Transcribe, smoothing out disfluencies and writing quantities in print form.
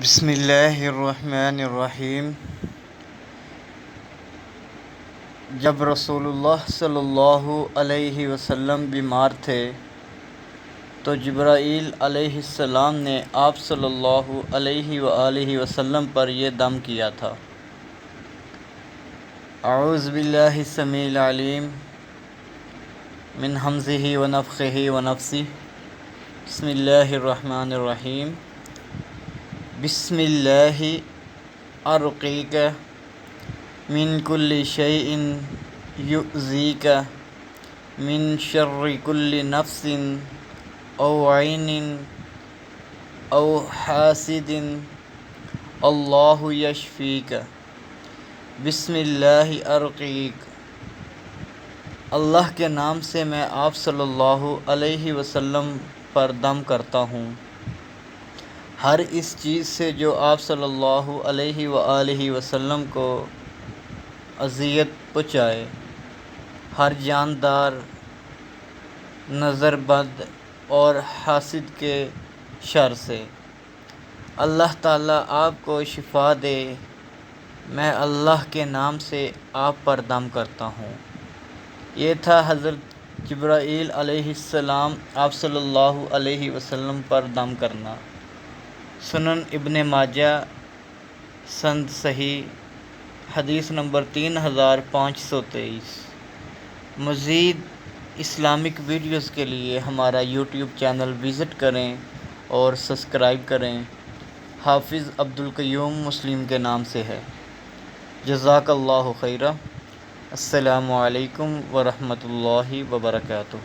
بسم اللہ الرحمن الرحیم۔ جب رسول اللہ صلی اللہ علیہ وسلم بیمار تھے تو جبرائیل علیہ السلام نے آپ صلی اللہ علیہ وآلہ وسلم پر یہ دم کیا تھا: اعوذ باللہ السمیع العلیم من ہمزہ ونفخہ ونفثہ، بسم اللہ الرحمن الرحیم۔ بسم اللہ ارقیک من کل شیء یؤذیک من شر کل نفس او عین او حاسد اللہ یشفیک۔ بسم اللہ ارقیک، اللہ کے نام سے میں آپ صلی اللہ علیہ وسلم پر دم کرتا ہوں، ہر اس چیز سے جو آپ صلی اللہ علیہ وآلہ وسلم کو اذیت پہنچائے، ہر جاندار، نظر بد اور حاسد کے شر سے۔ اللہ تعالیٰ آپ کو شفا دے، میں اللہ کے نام سے آپ پر دم کرتا ہوں۔ یہ تھا حضرت جبرائیل علیہ السلام آپ صلی اللہ علیہ وسلم پر دم کرنا۔ سنن ابن ماجہ، سند صحیح، حدیث نمبر 3523۔ مزید اسلامک ویڈیوز کے لیے ہمارا یوٹیوب چینل وزٹ کریں اور سبسکرائب کریں۔ حافظ عبدالقیوم مسلم کے نام سے ہے۔ جزاک اللہ خیرا۔ السلام علیکم ورحمۃ اللہ وبرکاتہ۔